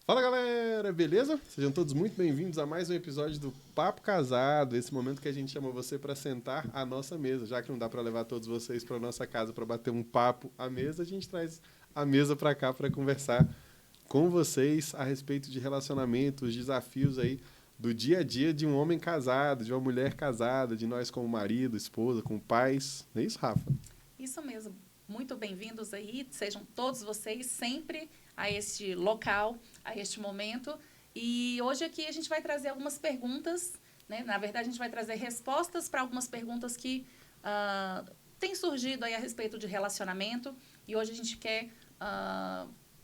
Fala galera, beleza? Sejam todos muito bem-vindos a mais um episódio do Papo Casado, esse momento que a gente chama você para sentar à nossa mesa. Já que não dá para levar todos vocês para nossa casa para bater um papo à mesa, a gente traz a mesa para cá para conversar com vocês a respeito de relacionamento, os desafios aí do dia a dia de um homem casado, de uma mulher casada, de nós como marido, esposa, como pais. Não é isso, Rafa? Isso mesmo. Muito bem-vindos aí, sejam todos vocês sempre a este local, a este momento. E hoje aqui a gente vai trazer algumas perguntas, né? Na verdade, a gente vai trazer respostas para algumas perguntas que têm surgido aí a respeito de relacionamento. E hoje a gente quer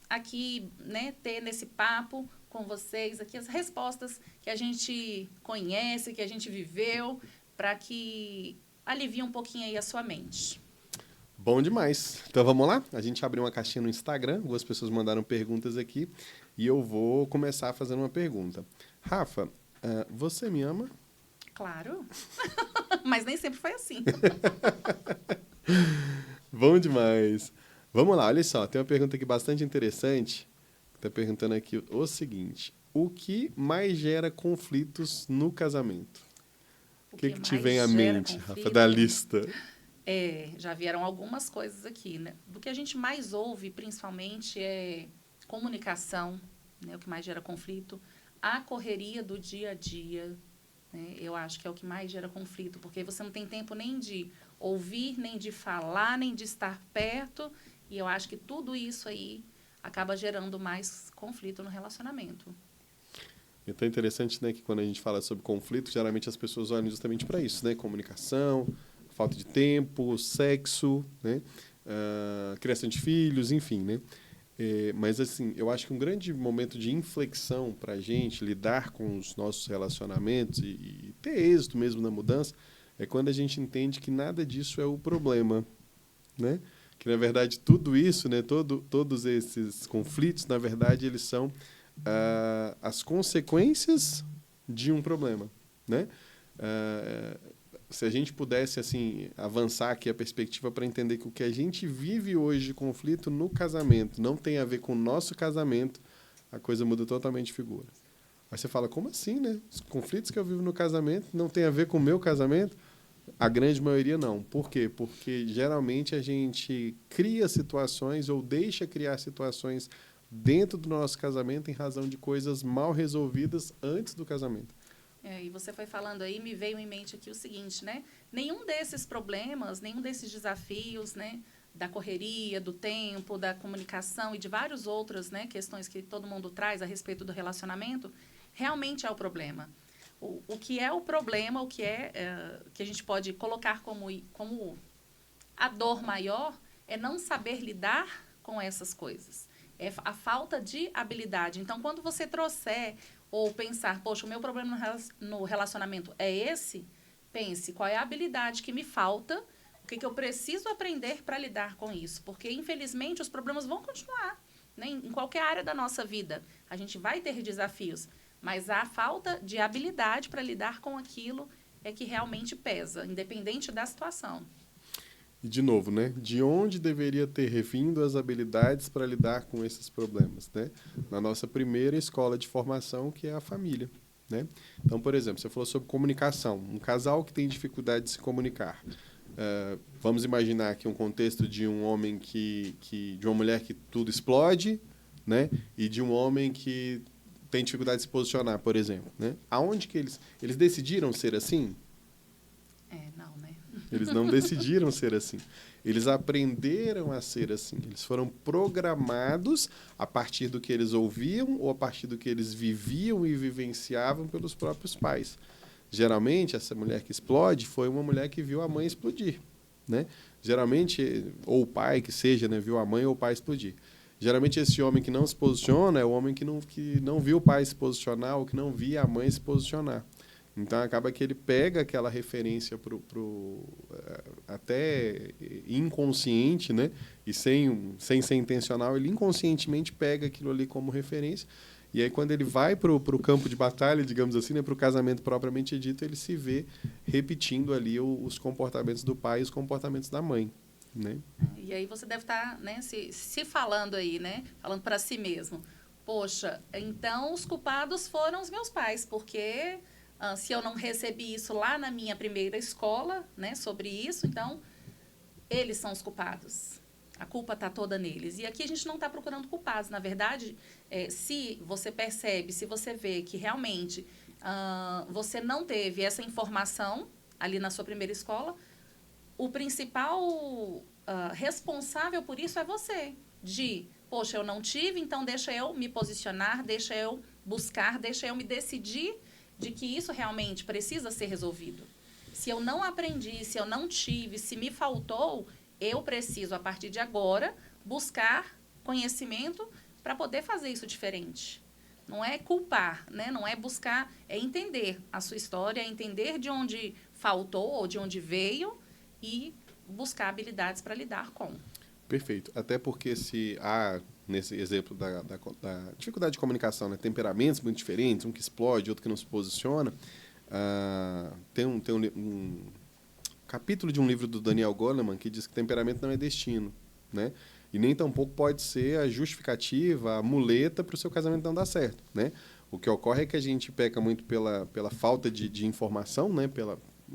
aqui, né, ter nesse papo com vocês aqui as respostas que a gente conhece, que a gente viveu, para que alivie um pouquinho aí a sua mente. Bom demais. Então vamos lá? A gente abriu uma caixinha no Instagram, algumas pessoas mandaram perguntas aqui e eu vou começar fazendo uma pergunta. Rafa, você me ama? Claro, mas nem sempre foi assim. Bom demais. Vamos lá, olha só, tem uma pergunta aqui bastante interessante. Está perguntando aqui o seguinte: o que mais gera conflitos no casamento? O O que que que te mais vem à gera mente, Rafa, da conflito lista? já vieram algumas coisas aqui, né? Do que a gente mais ouve, principalmente, é comunicação, né? O que mais gera conflito. A correria do dia a dia, né? Eu acho que é o que mais gera conflito, porque você não tem tempo nem de ouvir, nem de falar, nem de estar perto. E eu acho que tudo isso aí acaba gerando mais conflito no relacionamento. É tão interessante, né, que quando a gente fala sobre conflito, geralmente as pessoas olham justamente para isso, né? Comunicação, falta de tempo, sexo, né? Criação de filhos, enfim, né? Mas, assim, eu acho que um grande momento de inflexão para a gente lidar com os nossos relacionamentos e ter êxito mesmo na mudança é quando a gente entende que nada disso é o problema, né? Que, na verdade, tudo isso, né, todos esses conflitos, na verdade, eles são as consequências de um problema, né? Ah, se a gente pudesse assim avançar aqui a perspectiva para entender que o que a gente vive hoje de conflito no casamento não tem a ver com o nosso casamento, a coisa muda totalmente de figura. Aí você fala, como assim, né? Os conflitos que eu vivo no casamento não tem a ver com o meu casamento? A grande maioria não. Por quê? Porque geralmente a gente cria situações ou deixa criar situações dentro do nosso casamento em razão de coisas mal resolvidas antes do casamento. E você foi falando aí, me veio em mente aqui o seguinte, né? Nenhum desses problemas, nenhum desses desafios, né? Da correria, do tempo, da comunicação e de várias outras, né, questões que todo mundo traz a respeito do relacionamento, realmente é o problema. O que é o problema, o que que a gente pode colocar como a dor maior, é não saber lidar com essas coisas. É a falta de habilidade. Então, quando você trouxer ou pensar, poxa, o meu problema no relacionamento é esse, pense qual é a habilidade que me falta, o que eu preciso aprender para lidar com isso. Porque, infelizmente, os problemas vão continuar, né? Em qualquer área da nossa vida. A gente vai ter desafios, mas a falta de habilidade para lidar com aquilo é que realmente pesa, independente da situação. E, de novo, né? De onde deveria ter revindo as habilidades para lidar com esses problemas, né? Na nossa primeira escola de formação, que é a família, né? Então, por exemplo, você falou sobre comunicação. Um casal que tem dificuldade de se comunicar. Vamos imaginar aqui um contexto de um homem de uma mulher que tudo explode, né? E de um homem que tem dificuldade de se posicionar, por exemplo, né? Aonde que eles decidiram ser assim? Não, né? Eles não decidiram ser assim. Eles aprenderam a ser assim. Eles foram programados a partir do que eles ouviam ou a partir do que eles viviam e vivenciavam pelos próprios pais. Geralmente, essa mulher que explode foi uma mulher que viu a mãe explodir, né? Geralmente, ou o pai que seja, né, viu a mãe ou o pai explodir. Geralmente, esse homem que não se posiciona é o homem que não viu o pai se posicionar ou que não via a mãe se posicionar. Então, acaba que ele pega aquela referência até inconsciente, né? E sem ser intencional, ele inconscientemente pega aquilo ali como referência. E aí, quando ele vai para o campo de batalha, digamos assim, né, para o casamento propriamente dito, ele se vê repetindo ali os comportamentos do pai e os comportamentos da mãe, né? E aí você deve estar, né, se falando aí, né? Falando para si mesmo. Poxa, então os culpados foram os meus pais, porque se eu não recebi isso lá na minha primeira escola, né, sobre isso, então eles são os culpados. A culpa está toda neles. E aqui a gente não está procurando culpados. Na verdade, se você percebe, se você vê que realmente você não teve essa informação ali na sua primeira escola, o principal responsável por isso é você. Poxa, eu não tive, então deixa eu me posicionar, deixa eu buscar, deixa eu me decidir de que isso realmente precisa ser resolvido. Se eu não aprendi, se eu não tive, se me faltou, eu preciso, a partir de agora, buscar conhecimento para poder fazer isso diferente. Não é culpar, né? Não é buscar, é entender a sua história, é entender de onde faltou ou de onde veio e buscar habilidades para lidar com. Perfeito. Até porque se há, nesse exemplo da dificuldade de comunicação, né, temperamentos muito diferentes, um que explode, outro que não se posiciona, tem um capítulo de um livro do Daniel Goleman que diz que temperamento não é destino, né? E nem tampouco pode ser a justificativa, a muleta para o seu casamento não dar certo, né? O que ocorre é que a gente peca muito pela falta de informação, né?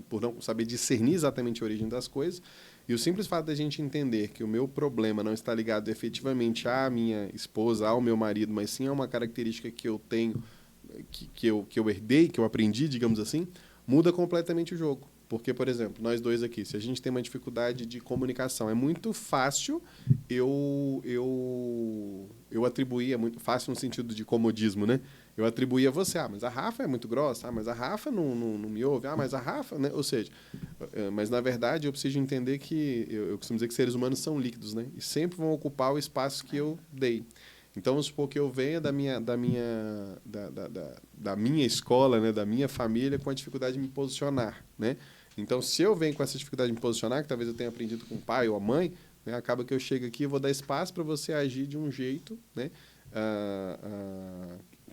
Por não saber discernir exatamente a origem das coisas. E o simples fato da gente entender que o meu problema não está ligado efetivamente à minha esposa, ao meu marido, mas sim a uma característica que eu tenho, que eu herdei, que eu aprendi, digamos assim, muda completamente o jogo. Porque, por exemplo, nós dois aqui, se a gente tem uma dificuldade de comunicação, é muito fácil eu atribuir, é muito fácil no sentido de comodismo, né? Eu atribuí a você, mas a Rafa é muito grossa, mas a Rafa não me ouve, mas a Rafa, né? Ou seja, mas na verdade eu preciso entender que, eu costumo dizer que seres humanos são líquidos, né? E sempre vão ocupar o espaço que eu dei. Então, vamos supor que eu venha da minha escola, né? Da minha família, com a dificuldade de me posicionar, né? Então, se eu venho com essa dificuldade de me posicionar, que talvez eu tenha aprendido com o pai ou a mãe, né? Acaba que eu chego aqui e vou dar espaço para você agir de um jeito, né?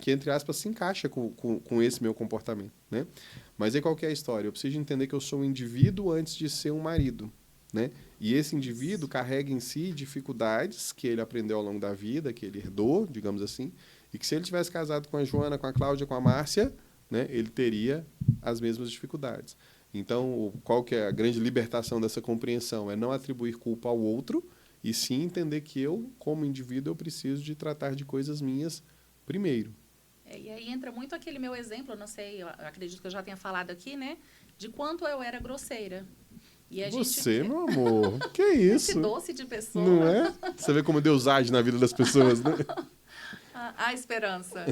Que, entre aspas, se encaixa com esse meu comportamento, né? Mas aí qual que é a história? Eu preciso entender que eu sou um indivíduo antes de ser um marido, né? E esse indivíduo carrega em si dificuldades que ele aprendeu ao longo da vida, que ele herdou, digamos assim, e que se ele tivesse casado com a Joana, com a Cláudia, com a Márcia, né, ele teria as mesmas dificuldades. Então, qual que é a grande libertação dessa compreensão? É não atribuir culpa ao outro, e sim entender que eu, como indivíduo, eu preciso de tratar de coisas minhas primeiro. E aí entra muito aquele meu exemplo, não sei, eu acredito que eu já tenha falado aqui, né? De quanto eu era grosseira. E Você, meu amor, que isso? Esse doce de pessoa. Não é? Você vê como Deus age na vida das pessoas, né? A esperança.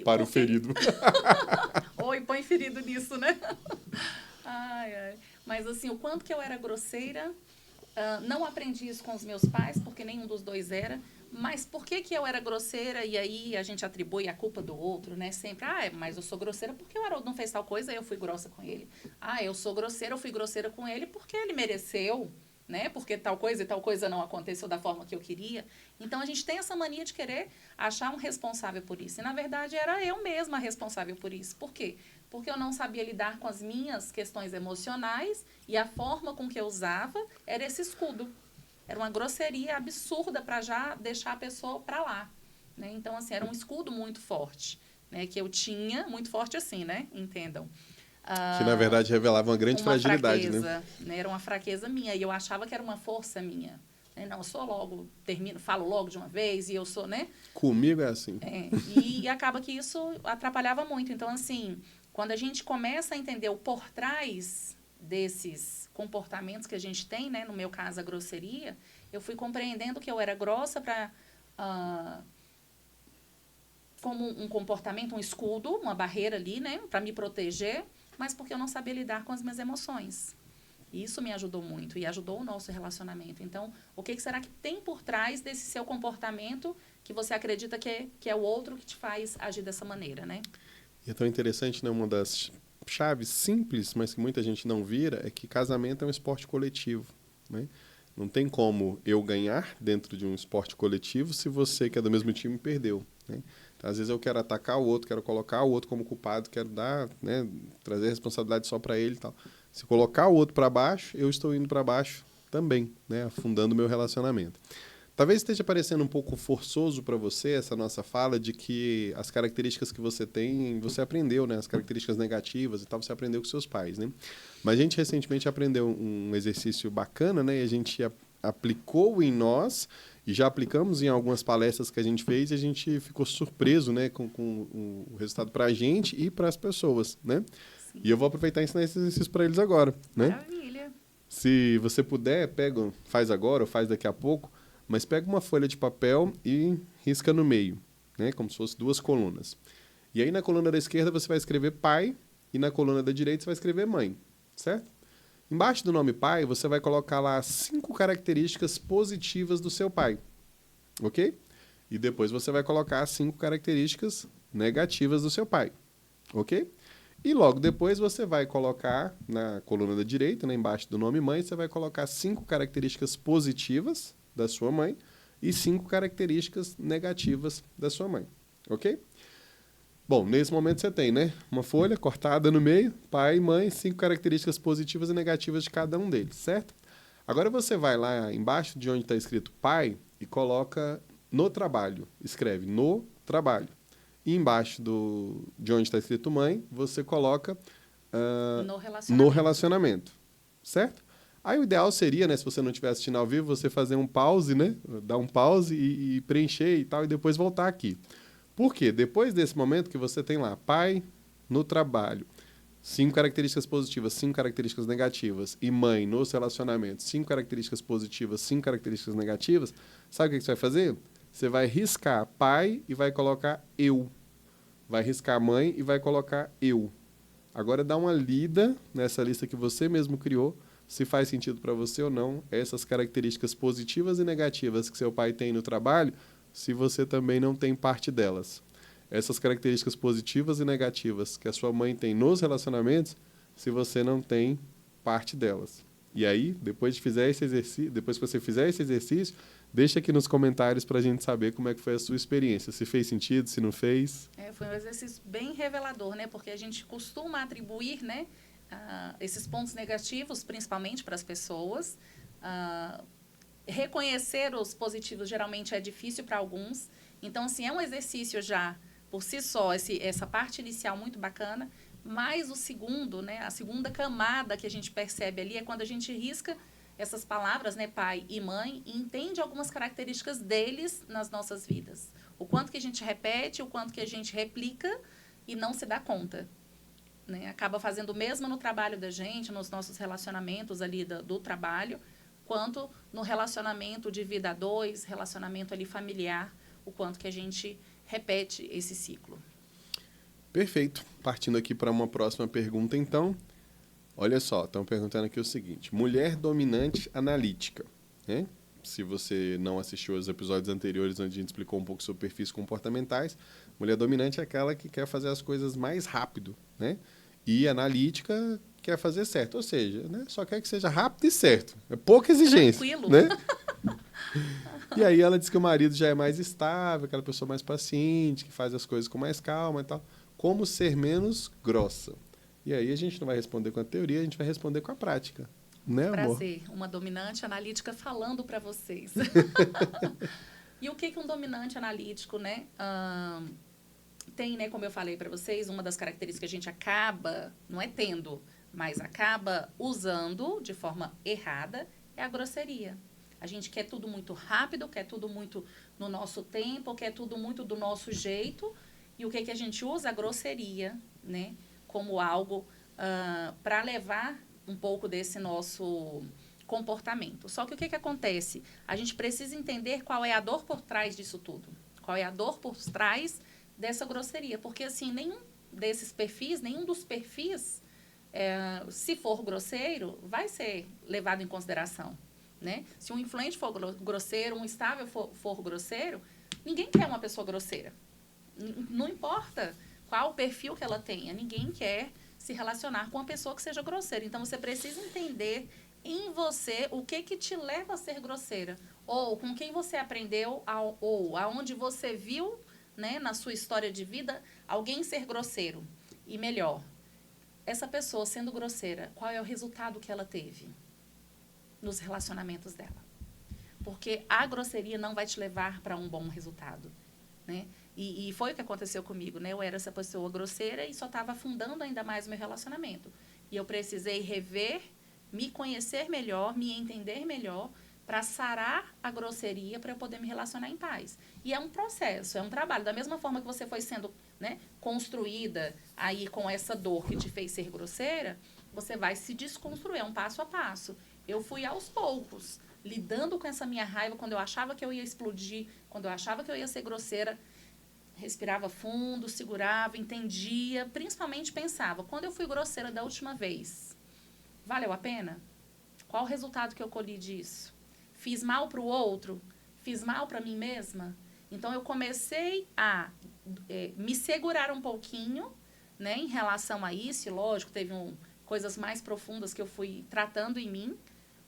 Para o ferido. Oi, põe ferido nisso, né? Ai, ai. Mas assim, o quanto que eu era grosseira, não aprendi isso com os meus pais, porque nenhum dos dois era. Mas por que eu era grosseira e aí a gente atribui a culpa do outro, né? Sempre, mas eu sou grosseira porque o Haroldo não fez tal coisa e eu fui grossa com ele. Eu sou grosseira, eu fui grosseira com ele porque ele mereceu, né? Porque tal coisa e tal coisa não aconteceu da forma que eu queria. Então, a gente tem essa mania de querer achar um responsável por isso. E, na verdade, era eu mesma responsável por isso. Por quê? Porque eu não sabia lidar com as minhas questões emocionais e a forma com que eu usava era esse escudo. Era uma grosseria absurda para já deixar a pessoa para lá, né? Então, assim, era um escudo muito forte, né? Que eu tinha, muito forte assim, né? Entendam. Que, na verdade, revelava uma grande fragilidade, fraqueza, né? Era uma fraqueza minha. E eu achava que era uma força minha. Não, eu sou logo, falo logo de uma vez e eu sou, né? Comigo é assim. E acaba que isso atrapalhava muito. Então, assim, quando a gente começa a entender o por trás desses comportamentos que a gente tem, né? No meu caso, a grosseria, eu fui compreendendo que eu era grossa como um comportamento, um escudo, uma barreira ali, né? Para me proteger, mas porque eu não sabia lidar com as minhas emoções. E isso me ajudou muito e ajudou o nosso relacionamento. Então, o que será que tem por trás desse seu comportamento que você acredita que é o outro que te faz agir dessa maneira, né? E é tão interessante, né? Uma das chaves simples, mas que muita gente não vira, é que casamento é um esporte coletivo, né? Não tem como eu ganhar dentro de um esporte coletivo se você, que é do mesmo time, perdeu, né? Então, às vezes eu quero atacar o outro, quero colocar o outro como culpado, quero dar, né, trazer a responsabilidade só para ele e tal. Se colocar o outro para baixo, eu estou indo para baixo também, né, afundando o meu relacionamento. Talvez esteja parecendo um pouco forçoso para você essa nossa fala de que as características que você tem, você aprendeu, né? As características negativas e tal, você aprendeu com seus pais, né? Mas a gente recentemente aprendeu um exercício bacana, né? E a gente aplicou em nós e já aplicamos em algumas palestras que a gente fez e a gente ficou surpreso, né? Com o resultado para a gente e para as pessoas, né? Sim. E eu vou aproveitar e ensinar esse exercício para eles agora, né? Maravilha. Se você puder, faz agora ou faz daqui a pouco, mas pega uma folha de papel e risca no meio, né? Como se fosse 2 colunas. E aí na coluna da esquerda você vai escrever pai e na coluna da direita você vai escrever mãe, certo? Embaixo do nome pai você vai colocar lá 5 características positivas do seu pai, ok? E depois você vai colocar 5 características negativas do seu pai, ok? E logo depois você vai colocar na coluna da direita, né, embaixo do nome mãe, você vai colocar 5 características positivas da sua mãe e 5 características negativas da sua mãe, ok? Bom, nesse momento você tem, né, uma folha cortada no meio, pai e mãe, 5 características positivas e negativas de cada um deles, certo? Agora você vai lá embaixo de onde está escrito pai e coloca no trabalho, escreve no trabalho. E embaixo de onde está escrito mãe, você coloca no relacionamento, certo? Aí o ideal seria, né, se você não estiver assistindo ao vivo, você fazer um pause, né, dar um pause e preencher e tal, e depois voltar aqui. Por quê? Depois desse momento que você tem lá pai no trabalho, 5 características positivas, 5 características negativas, e mãe nos relacionamentos, 5 características positivas, 5 características negativas, sabe o que você vai fazer? Você vai riscar pai e vai colocar eu. Vai riscar mãe e vai colocar eu. Agora dá uma lida nessa lista que você mesmo criou, se faz sentido para você ou não, essas características positivas e negativas que seu pai tem no trabalho, se você também não tem parte delas. Essas características positivas e negativas que a sua mãe tem nos relacionamentos, se você não tem parte delas. E aí, depois que você fizer esse exercício, deixa aqui nos comentários para a gente saber como é que foi a sua experiência. Se fez sentido, se não fez. Foi um exercício bem revelador, né? Porque a gente costuma atribuir, né, esses pontos negativos, principalmente para as pessoas. Reconhecer os positivos geralmente é difícil para alguns. Então, assim, é um exercício já, por si só, essa parte inicial muito bacana. Mas o segundo, né, a segunda camada que a gente percebe ali é quando a gente risca essas palavras, né, pai e mãe, e entende algumas características deles nas nossas vidas. O quanto que a gente repete, o quanto que a gente replica e não se dá conta. Né? Acaba fazendo o mesmo no trabalho da gente, nos nossos relacionamentos ali do trabalho, quanto no relacionamento de vida a dois, relacionamento ali familiar, o quanto que a gente repete esse ciclo. Perfeito. Partindo aqui para uma próxima pergunta, então. Olha só, estão perguntando aqui o seguinte. Mulher dominante analítica, né? Se você não assistiu aos episódios anteriores, onde a gente explicou um pouco sobre perfis comportamentais, mulher dominante é aquela que quer fazer as coisas mais rápido, né? E analítica quer fazer certo, ou seja, né? Só quer que seja rápido e certo. É pouca exigência. Tranquilo. Né? E aí ela diz que o marido já é mais estável, aquela pessoa mais paciente, que faz as coisas com mais calma e tal. Como ser menos grossa? E aí a gente não vai responder com a teoria, a gente vai responder com a prática. Né, amor? Prazer, uma dominante analítica falando para vocês. E o que um dominante analítico, né? Tem, né, como eu falei para vocês, uma das características que a gente acaba, não é tendo, mas acaba usando de forma errada, é a grosseria. A gente quer tudo muito rápido, quer tudo muito no nosso tempo, quer tudo muito do nosso jeito. E o que a gente usa? A grosseria, né? Como algo para levar um pouco desse nosso comportamento. Só que o que acontece? A gente precisa entender qual é a dor por trás disso tudo. Qual é a dor por trás dessa grosseria. Porque, assim, nenhum dos perfis, se for grosseiro, vai ser levado em consideração. Né? Se um influente for grosseiro, um estável for grosseiro, ninguém quer uma pessoa grosseira. Não importa qual o perfil que ela tenha, ninguém quer se relacionar com uma pessoa que seja grosseira. Então, você precisa entender em você o que te leva a ser grosseira. Ou com quem você aprendeu, ou aonde você viu, né, na sua história de vida, alguém ser grosseiro. E melhor, essa pessoa sendo grosseira, qual é o resultado que ela teve nos relacionamentos dela? porque a grosseria não vai te levar para um bom resultado, né? E foi o que aconteceu comigo, né? Eu era essa pessoa grosseira e só estava afundando ainda mais o meu relacionamento. E eu precisei rever, me conhecer melhor, me entender melhor, para sarar a grosseria, para eu poder me relacionar em paz. E é um processo, é um trabalho. Da mesma forma que você foi sendo, né, construída aí com essa dor que te fez ser grosseira, você vai se desconstruir, é um passo a passo. Eu fui aos poucos, lidando com essa minha raiva, quando eu achava que eu ia explodir, quando eu achava que eu ia ser grosseira, respirava fundo, segurava, entendia, principalmente pensava, quando eu fui grosseira da última vez, valeu a pena? Qual o resultado que eu colhi disso? Fiz mal para o outro? Fiz mal para mim mesma? Então, eu comecei a me segurar um pouquinho, né, em relação a isso. E, lógico, teve coisas mais profundas que eu fui tratando em mim,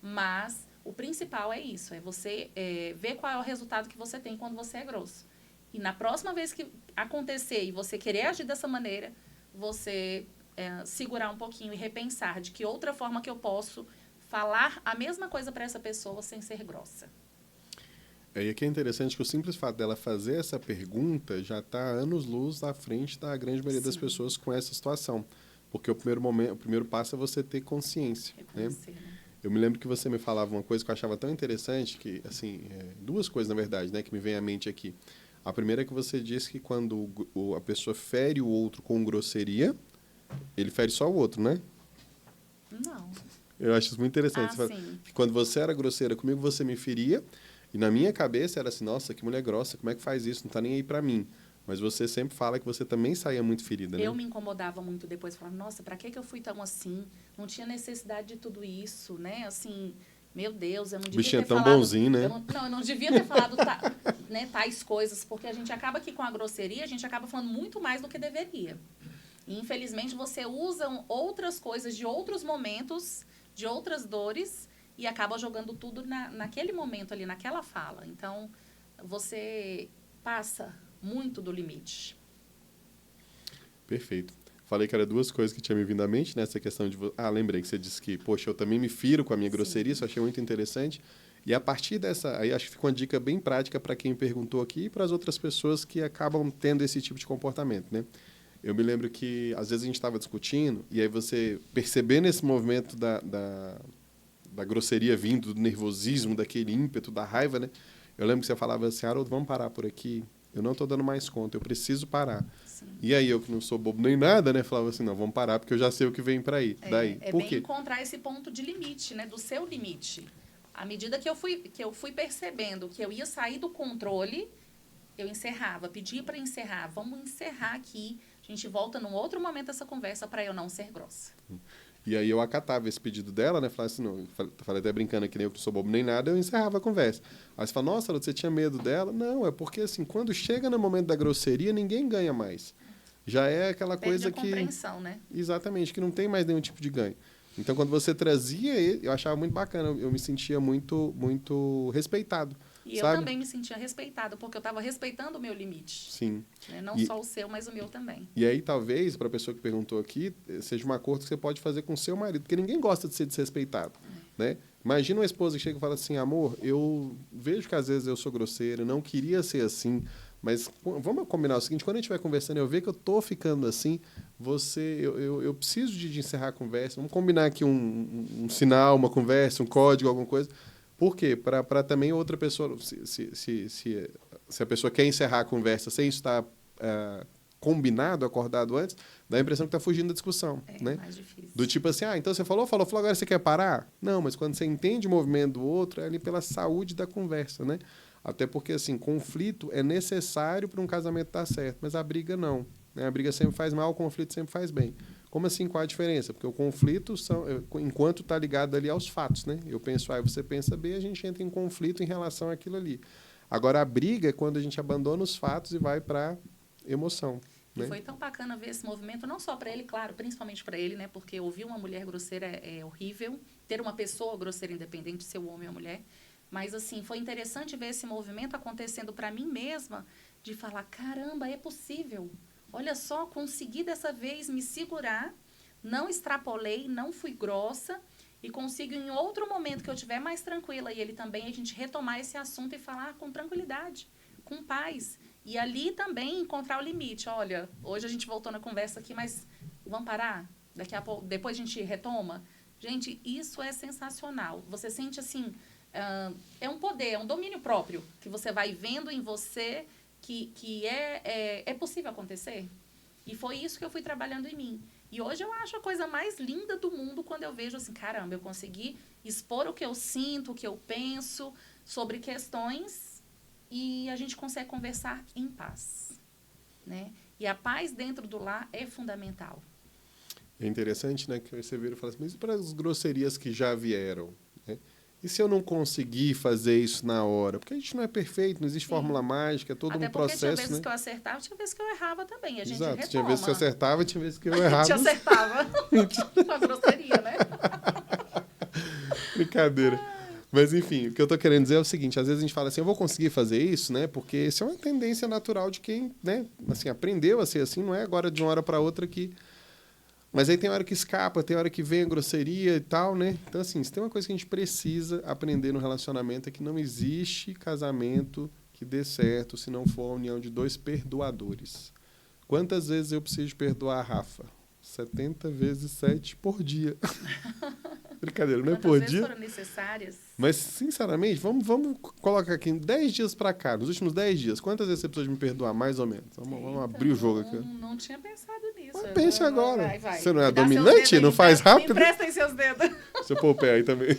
mas o principal é isso, é você ver qual é o resultado que você tem quando você é grosso. E na próxima vez que acontecer e você querer agir dessa maneira, você segurar um pouquinho e repensar de que outra forma que eu posso falar a mesma coisa para essa pessoa sem ser grossa. E aqui é interessante que o simples fato dela fazer essa pergunta já está anos-luz à frente da grande maioria das pessoas com essa situação. Porque o primeiro passo é você ter consciência. Né? Eu me lembro que você me falava uma coisa que eu achava tão interessante, que, assim, duas coisas, na verdade, né, que me vem à mente aqui. A primeira é que você disse que quando a pessoa fere o outro com grosseria, ele fere só o outro, né? Não. Eu acho isso muito interessante. Você fala que quando você era grosseira comigo, você me feria, e na minha cabeça era assim, nossa, que mulher grossa, como é que faz isso? Não tá nem aí pra mim. Mas você sempre fala que você também saía muito ferida, né? Eu me incomodava muito depois, falava, nossa, pra que eu fui tão assim? Não tinha necessidade de tudo isso, né? Assim, meu Deus, eu não devia Bichinho ter tão falado... bonzinho, né? Eu não devia ter falado né, tais coisas, porque a gente acaba que com a grosseria, a gente acaba falando muito mais do que deveria. E, infelizmente, você usa outras coisas de outros momentos, de outras dores, e acaba jogando tudo naquele momento ali, naquela fala. Então, você passa muito do limite. Perfeito. Falei que era duas coisas que tinha me vindo à mente, nessa questão de... lembrei que você disse que, poxa, eu também me firo com a minha grosseria, isso eu achei muito interessante. E a partir dessa... Aí acho que fica uma dica bem prática para quem perguntou aqui e para as outras pessoas que acabam tendo esse tipo de comportamento, né? Eu me lembro que, às vezes, a gente estava discutindo, e aí você, percebendo esse movimento da grosseria vindo, do nervosismo, daquele ímpeto, da raiva, né? Eu lembro que você falava assim, Haroldo, vamos parar por aqui. Eu não estou dando mais conta, eu preciso parar. Sim. E aí eu, que não sou bobo nem nada, né? Falava assim, não, vamos parar, porque eu já sei o que vem para aí. Daí. É bem encontrar esse ponto de limite, né? Do seu limite. À medida que eu fui percebendo que eu ia sair do controle, eu encerrava, pedia para encerrar. Vamos encerrar aqui. A gente volta num outro momento dessa conversa para eu não ser grossa. E aí eu acatava esse pedido dela, né? Falava assim, não, falei até brincando que nem eu que não sou bobo nem nada, eu encerrava a conversa. Aí você fala, nossa, você tinha medo dela? Não, é porque assim, quando chega no momento da grosseria, ninguém ganha mais. Já é aquela coisa que... compreensão, né? Exatamente, que não tem mais nenhum tipo de ganho. Então, quando você trazia ele, eu achava muito bacana, eu me sentia muito, muito respeitado. E sabe? Eu também me sentia respeitada, porque eu estava respeitando o meu limite. Sim. Né? Não só o seu, mas o meu também. E aí, talvez, para a pessoa que perguntou aqui, seja um acordo que você pode fazer com o seu marido, porque ninguém gosta de ser desrespeitado. Né? Imagina uma esposa que chega e fala assim, amor, eu vejo que às vezes eu sou grosseira, não queria ser assim, mas vamos combinar o seguinte, quando a gente vai conversando, eu ver que eu tô ficando assim, eu preciso de encerrar a conversa, vamos combinar aqui um sinal, uma conversa, um código, alguma coisa. Por quê? Para também outra pessoa, se a pessoa quer encerrar a conversa sem estar combinado, acordado antes, dá a impressão que está fugindo da discussão. Né? Mais difícil. Do tipo assim, então você falou, agora você quer parar? Não, mas quando você entende o movimento do outro, é ali pela saúde da conversa, né? Até porque, assim, conflito é necessário para um casamento estar certo, mas a briga não. Né? A briga sempre faz mal, o conflito sempre faz bem. Como assim? Qual a diferença? Porque o conflito, enquanto está ligado ali aos fatos, né? Eu penso A e você pensa B, a gente entra em conflito em relação àquilo ali. Agora, a briga é quando a gente abandona os fatos e vai para emoção. E né? foi tão bacana ver esse movimento, não só para ele, claro, principalmente para ele, né? Porque ouvir uma mulher grosseira é horrível. Ter uma pessoa grosseira, independente de ser o homem ou a mulher. Mas, assim, foi interessante ver esse movimento acontecendo para mim mesma, de falar, caramba, é possível. Olha só, consegui dessa vez me segurar, não extrapolei, não fui grossa e consigo em outro momento que eu estiver mais tranquila e ele também, a gente retomar esse assunto e falar com tranquilidade, com paz. E ali também encontrar o limite. Olha, hoje a gente voltou na conversa aqui, mas vamos parar? Daqui a pouco, depois a gente retoma? Gente, isso é sensacional. Você sente assim, é um poder, é um domínio próprio que você vai vendo em você que é possível acontecer. E foi isso que eu fui trabalhando em mim. E hoje eu acho a coisa mais linda do mundo quando eu vejo assim, caramba, eu consegui expor o que eu sinto, o que eu penso sobre questões e a gente consegue conversar em paz, né? E a paz dentro do lar é fundamental. É interessante, né, que você vira e fala assim, mas e para as grosserias que já vieram, né? E se eu não conseguir fazer isso na hora? Porque a gente não é perfeito, não existe fórmula mágica, é todo Até um porque tinha processo, vezes né? que eu acertava, tinha vezes que eu errava também. A gente Exato, tinha retoma. vezes que eu acertava, tinha vezes que eu A gente errava. acertava com a grosseria, né? Brincadeira. Mas, enfim, o que eu tô querendo dizer é o seguinte, às vezes a gente fala assim, eu vou conseguir fazer isso, né? Porque isso é uma tendência natural de quem, né, assim, aprendeu a ser assim, não é agora de uma hora para outra que... Mas aí tem hora que escapa, tem hora que vem a grosseria e tal, né? Então, assim, se tem uma coisa que a gente precisa aprender no relacionamento é que não existe casamento que dê certo se não for a união de dois perdoadores. Quantas vezes eu preciso perdoar a Rafa? 70 vezes 7 por dia. Brincadeira, não é Quantas por vezes dia? foram necessárias? Mas, sinceramente, vamos colocar aqui 10 dias pra cá, nos últimos 10 dias, quantas vezes você precisa de me perdoar, mais ou menos? Vamos Eita, abrir o jogo aqui. não tinha pensado nisso. Mas pense agora. Vai. Você não é Me dá seus dominante? dedos Não aí, faz rápido? Me empresta aí seus dedos. Deixa eu pôr o pé aí também.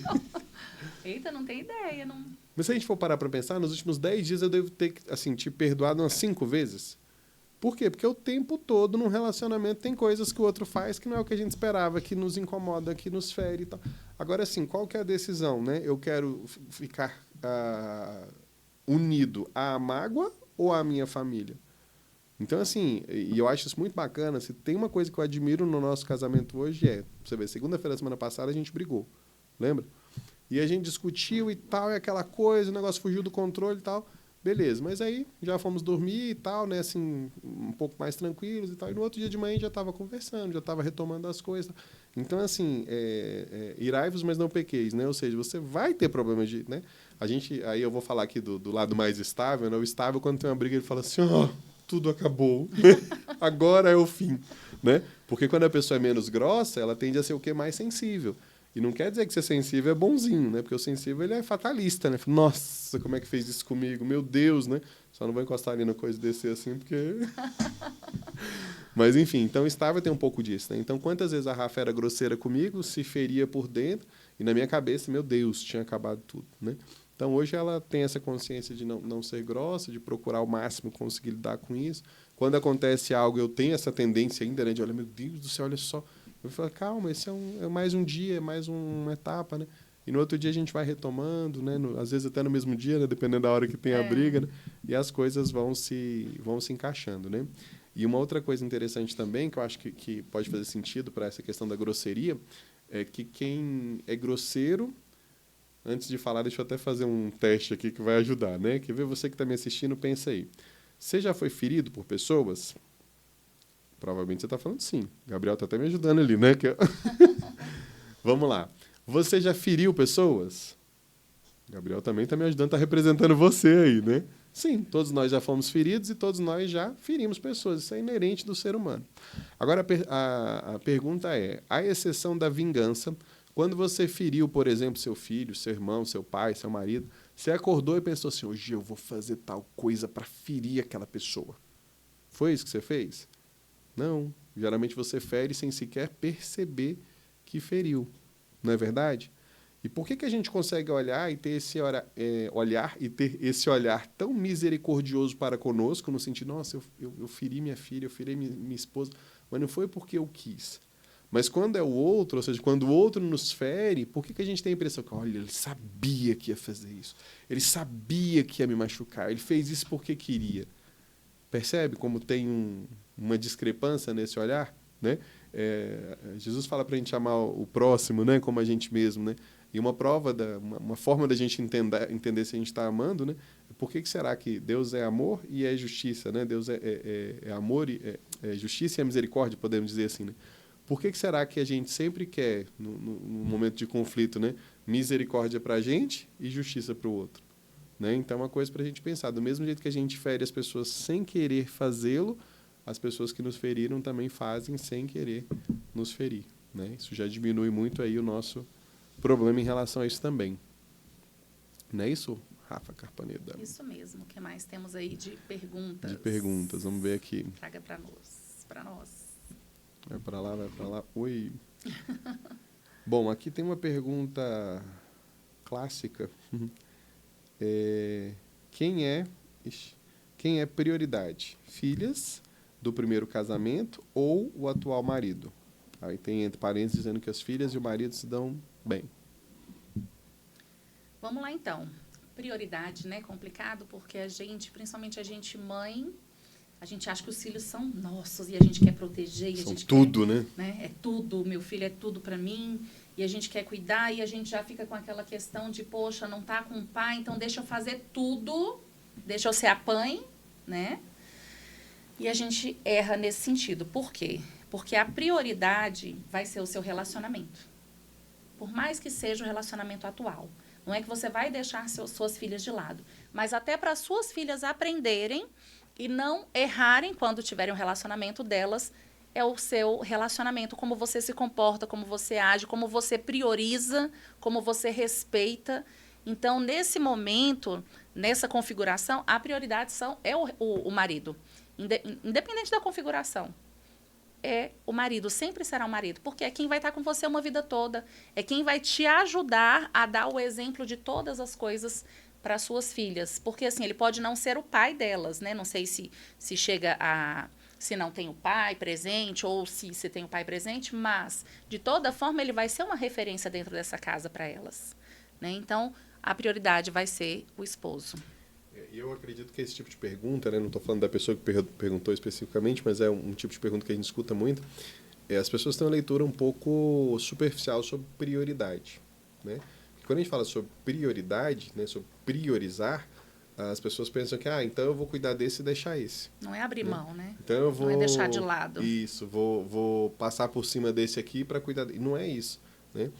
Eita, não tem ideia. Não... Mas se a gente for parar pra pensar, nos últimos 10 dias eu devo ter, assim, te perdoado umas 5 vezes. Por quê? Porque o tempo todo num relacionamento tem coisas que o outro faz que não é o que a gente esperava, que nos incomoda, que nos fere e tal. Agora, assim, qual que é a decisão, né? Eu quero ficar unido à mágoa ou à minha família? Então, assim, e eu acho isso muito bacana, se tem uma coisa que eu admiro no nosso casamento hoje você vê, segunda-feira da semana passada a gente brigou, lembra? E a gente discutiu e tal, e aquela coisa, o negócio fugiu do controle e tal. Beleza, mas aí já fomos dormir e tal, né, assim, um pouco mais tranquilos e tal. E no outro dia de manhã já estava conversando, já estava retomando as coisas. Então, assim, irai-vos, mas não pequeis, né? Ou seja, você vai ter problemas de, né? Aí eu vou falar aqui do lado mais estável, né? O estável, quando tem uma briga, ele fala assim, ó, tudo acabou, agora é o fim, né? Porque quando a pessoa é menos grossa, ela tende a ser o quê? Mais sensível. E não quer dizer que ser sensível é bonzinho, né? Porque o sensível ele é fatalista, né? Nossa, como é que fez isso comigo? Meu Deus, né? Só não vou encostar ali na coisa e descer assim, porque... Mas, enfim, então estável tem um pouco disso, né? Então, quantas vezes a Rafa era grosseira comigo, se feria por dentro, e na minha cabeça, meu Deus, tinha acabado tudo, né? Então, hoje ela tem essa consciência de não ser grossa, de procurar ao máximo conseguir lidar com isso. Quando acontece algo, eu tenho essa tendência ainda, né? De olhar, meu Deus do céu, olha só... Eu falo, calma, esse é mais um dia, é mais uma etapa, né? E no outro dia a gente vai retomando, né? Às vezes até no mesmo dia, né? Dependendo da hora que tem a briga, né? E as coisas vão se encaixando, né? E uma outra coisa interessante também, que eu acho que pode fazer sentido para essa questão da grosseria, é que quem é grosseiro... Antes de falar, deixa eu até fazer um teste aqui que vai ajudar, né? Quer ver? Você que está me assistindo, pensa aí. Você já foi ferido por pessoas? Provavelmente você está falando sim. Gabriel está até me ajudando ali, né? Vamos lá. Você já feriu pessoas? Gabriel também está me ajudando, está representando você aí, né? Sim, todos nós já fomos feridos e todos nós já ferimos pessoas. Isso é inerente do ser humano. Agora, a pergunta é, à exceção da vingança, quando você feriu, por exemplo, seu filho, seu irmão, seu pai, seu marido, você acordou e pensou assim, hoje eu vou fazer tal coisa para ferir aquela pessoa. Foi isso que você fez? Não. Geralmente você fere sem sequer perceber que feriu. Não é verdade? E por que a gente consegue olhar e ter esse olhar tão misericordioso para conosco, no sentido, nossa, eu feri minha filha, eu feri minha esposa, mas não foi porque eu quis. Mas quando é o outro, ou seja, quando o outro nos fere, por que a gente tem a impressão que, olha, ele sabia que ia fazer isso, ele sabia que ia me machucar, ele fez isso porque queria. Percebe como tem uma discrepância nesse olhar? Né? Jesus fala para a gente amar o próximo, né, como a gente mesmo, né? E uma forma da gente entender se a gente está amando, né? Por que será que Deus é amor e é justiça, né? Deus é amor e é justiça e é misericórdia, podemos dizer assim, né? Por que será que a gente sempre quer, no momento de conflito, né, misericórdia para a gente e justiça para o outro? Né? Então, é uma coisa para a gente pensar. Do mesmo jeito que a gente fere as pessoas sem querer fazê-lo, as pessoas que nos feriram também fazem sem querer nos ferir. Né? Isso já diminui muito aí o nosso problema em relação a isso também. Não é isso, Rafa Carpaneda? Isso mesmo. O que mais temos aí de perguntas? De perguntas. Vamos ver aqui. Traga para nós. Para nós. Vai para lá, vai para lá. Oi. Bom, aqui tem uma pergunta clássica. Quem é prioridade? Filhas do primeiro casamento ou o atual marido? Aí tem entre parênteses dizendo que as filhas e o marido se dão bem. Vamos lá, então. Prioridade, né? Complicado, porque a gente, principalmente a gente mãe, a gente acha que os filhos são nossos e a gente quer proteger. E São a gente tudo, quer, né? É tudo, meu filho é tudo para mim. E a gente quer cuidar e a gente já fica com aquela questão de, poxa, não tá com o pai, então deixa eu fazer tudo, deixa eu ser a mãe, né? E a gente erra nesse sentido. Por quê? Porque a prioridade vai ser o seu relacionamento. Por mais que seja o relacionamento atual. Não é que você vai deixar suas filhas de lado, mas até para suas filhas aprenderem e não errarem quando tiverem um relacionamento delas, é o seu relacionamento, como você se comporta, como você age, como você prioriza, como você respeita. Então, nesse momento, nessa configuração, a prioridade é o marido. Independente da configuração. É o marido, sempre será o marido, porque é quem vai estar com você uma vida toda, é quem vai te ajudar a dar o exemplo de todas as coisas para suas filhas, porque assim, ele pode não ser o pai delas, né? Não sei se chega a... se não tem o pai presente ou se tem o pai presente, mas, de toda forma, ele vai ser uma referência dentro dessa casa para elas. Né? Então, a prioridade vai ser o esposo. Eu acredito que esse tipo de pergunta, né, não estou falando da pessoa que perguntou especificamente, mas é um tipo de pergunta que a gente escuta muito, as pessoas têm uma leitura um pouco superficial sobre prioridade. Né? Porque quando a gente fala sobre prioridade, né, sobre priorizar, as pessoas pensam que, então eu vou cuidar desse e deixar esse. Não é abrir mão, né? Então eu vou... Não é deixar de lado. Isso, vou passar por cima desse aqui para cuidar... Não é isso, né?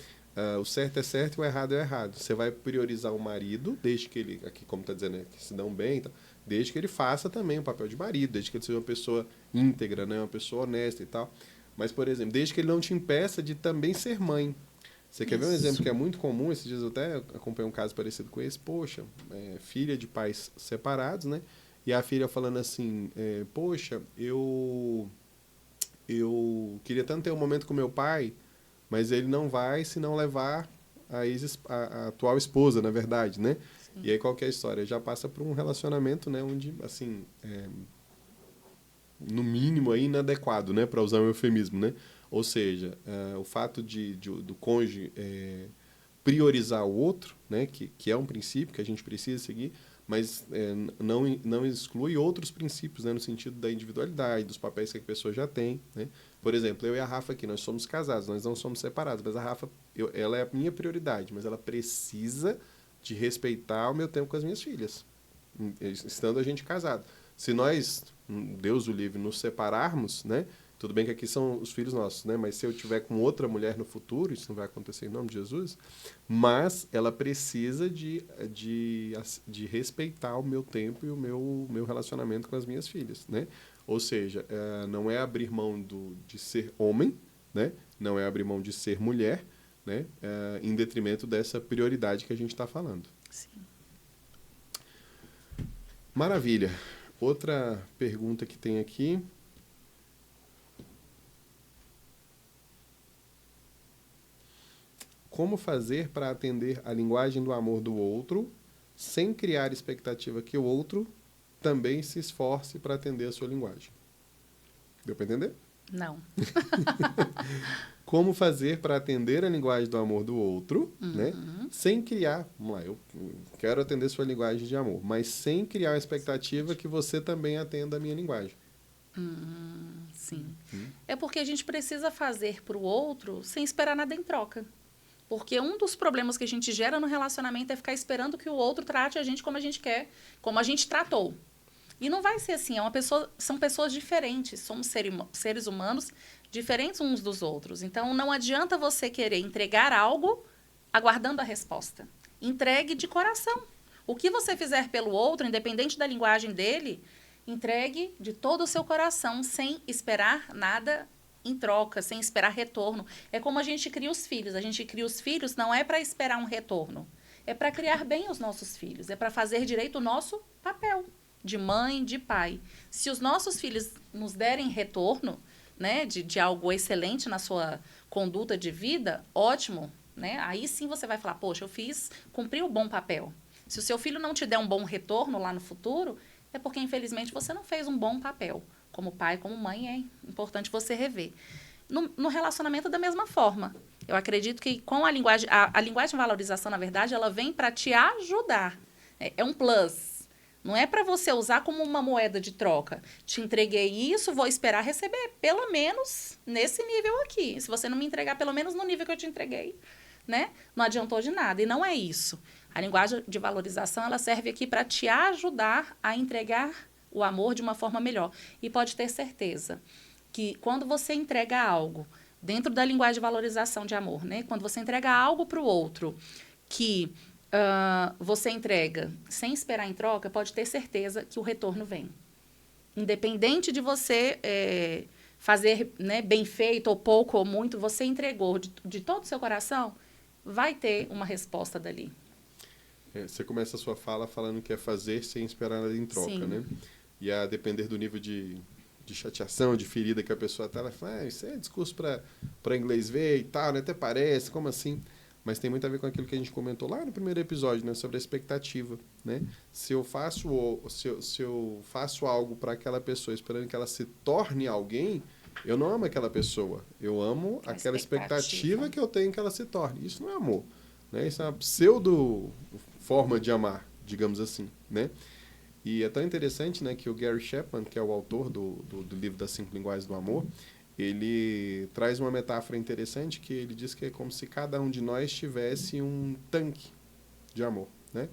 O certo é certo e o errado é errado. Você vai priorizar o marido, desde que ele, aqui como está dizendo, né, que se dão bem, então, desde que ele faça também o papel de marido, desde que ele seja uma pessoa íntegra, né, uma pessoa honesta e tal. Mas, por exemplo, desde que ele não te impeça de também ser mãe. Você quer ver um exemplo que é muito comum? Esses dias eu até acompanhei um caso parecido com esse. Poxa, filha de pais separados, né? E a filha falando assim, poxa, eu queria tanto ter um momento com meu pai, mas ele não vai se não levar a atual esposa, na verdade, né? Sim. E aí qual que é a história? Já passa por um relacionamento, né, onde, assim, no mínimo aí inadequado, né, para usar um eufemismo, né? Ou seja, o fato do cônjuge priorizar o outro, né, que é um princípio que a gente precisa seguir, mas não exclui outros princípios, né, no sentido da individualidade, dos papéis que a pessoa já tem. Né? Por exemplo, eu e a Rafa aqui, nós somos casados, nós não somos separados, mas a Rafa, ela é a minha prioridade, mas ela precisa de respeitar o meu tempo com as minhas filhas, estando a gente casado. Se nós, Deus o livre, nos separarmos, né, tudo bem que aqui são os filhos nossos, né? Mas se eu tiver com outra mulher no futuro, isso não vai acontecer em nome de Jesus, mas ela precisa de respeitar o meu tempo e o meu relacionamento com as minhas filhas, né? Ou seja, não é abrir mão de ser homem, né? Não é abrir mão de ser mulher, né? Em detrimento dessa prioridade que a gente está falando. Sim. Maravilha. Outra pergunta que tem aqui... Como fazer para atender a linguagem do amor do outro, sem criar expectativa que o outro também se esforce para atender a sua linguagem? Deu para entender? Não. Como fazer para atender a linguagem do amor do outro, né? Sem criar... Vamos lá, eu quero atender sua linguagem de amor, mas sem criar uma expectativa que você também atenda a minha linguagem. Sim. É porque a gente precisa fazer para o outro sem esperar nada em troca. Porque um dos problemas que a gente gera no relacionamento é ficar esperando que o outro trate a gente como a gente quer, como a gente tratou. E não vai ser assim, são pessoas diferentes, somos seres humanos diferentes uns dos outros. Então, não adianta você querer entregar algo aguardando a resposta. Entregue de coração. O que você fizer pelo outro, independente da linguagem dele, entregue de todo o seu coração, sem esperar nada em troca, sem esperar retorno. É como a gente cria os filhos. A gente cria os filhos não é para esperar um retorno. É para criar bem os nossos filhos. É para fazer direito o nosso papel de mãe, de pai. Se os nossos filhos nos derem retorno, né, de algo excelente na sua conduta de vida, ótimo. Né? Aí sim você vai falar, poxa, cumpri o bom papel. Se o seu filho não te der um bom retorno lá no futuro, é porque, infelizmente, você não fez um bom papel. Como pai, como mãe, é importante você rever. No relacionamento, da mesma forma. Eu acredito que com a linguagem de valorização, na verdade, ela vem para te ajudar. É um plus. Não é para você usar como uma moeda de troca. Te entreguei isso, vou esperar receber pelo menos nesse nível aqui. Se você não me entregar pelo menos no nível que eu te entreguei, né? Não adiantou de nada. E não é isso. A linguagem de valorização, ela serve aqui para te ajudar a entregar o amor de uma forma melhor. E pode ter certeza que quando você entrega algo dentro da linguagem de valorização de amor, né? Quando você entrega algo para o outro que você entrega sem esperar em troca, pode ter certeza que o retorno vem. Independente de você fazer, né, bem feito ou pouco ou muito, você entregou de todo o seu coração, vai ter uma resposta dali. Você começa a sua fala falando que é fazer sem esperar nada em troca, Sim. né? E a depender do nível de chateação, de ferida que a pessoa está, ela fala, isso é discurso para inglês ver e tal, né? Até parece, como assim? Mas tem muito a ver com aquilo que a gente comentou lá no primeiro episódio, né? Sobre a expectativa, né? Se eu faço algo para aquela pessoa esperando que ela se torne alguém, eu não amo aquela pessoa. Eu amo aquela expectativa que eu tenho que ela se torne. Isso não é amor, né? Isso é uma pseudo forma de amar, digamos assim, né? E é tão interessante, né, que o Gary Chapman, que é o autor do livro das 5 Linguagens do Amor, ele traz uma metáfora interessante que ele diz que é como se cada um de nós tivesse um tanque de amor, né?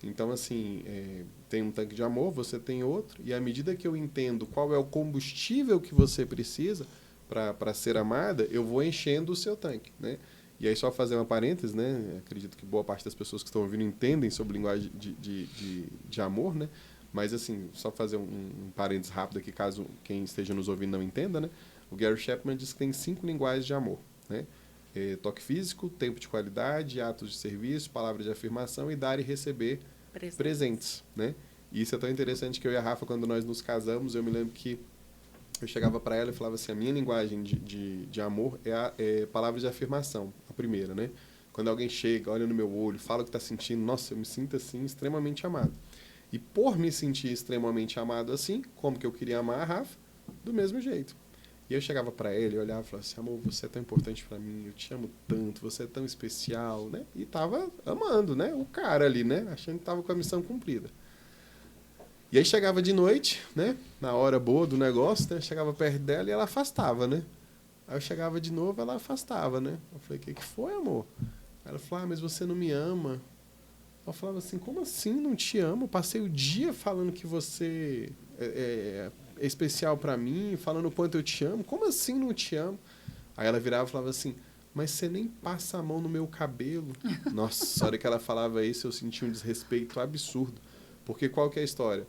Então, assim, tem um tanque de amor, você tem outro, e à medida que eu entendo qual é o combustível que você precisa para ser amada, eu vou enchendo o seu tanque, né? E aí, só fazer uma parêntese, né? Acredito que boa parte das pessoas que estão ouvindo entendem sobre linguagem de amor, né? Mas, assim, só fazer um parênteses rápido aqui, caso quem esteja nos ouvindo não entenda, né? O Gary Chapman diz que tem 5 linguagens de amor, né? Toque físico, tempo de qualidade, atos de serviço, palavras de afirmação e dar e receber presentes, né? E isso é tão interessante que eu e a Rafa, quando nós nos casamos, eu me lembro que eu chegava para ela e falava assim, a minha linguagem de amor é palavras de afirmação, a primeira, né? Quando alguém chega, olha no meu olho, fala o que está sentindo, nossa, eu me sinto assim, extremamente amado. E por me sentir extremamente amado assim, como que eu queria amar a Rafa, do mesmo jeito. E eu chegava para ele, eu olhava e falava assim, amor, você é tão importante para mim, eu te amo tanto, você é tão especial, né? E tava amando, né? O cara ali, né? Achando que tava com a missão cumprida. E aí chegava de noite, né? Na hora boa do negócio, né? Chegava perto dela e ela afastava, né? Aí eu chegava de novo, ela afastava, né? Eu falei, o que foi, amor? Aí ela falou, mas você não me ama. Eu falava assim, como assim não te amo? Eu passei o dia falando que você é especial para mim, falando o quanto eu te amo. Como assim não te amo? Aí ela virava e falava assim, mas você nem passa a mão no meu cabelo. Nossa, a hora que ela falava isso, eu sentia um desrespeito absurdo. Porque qual que é a história?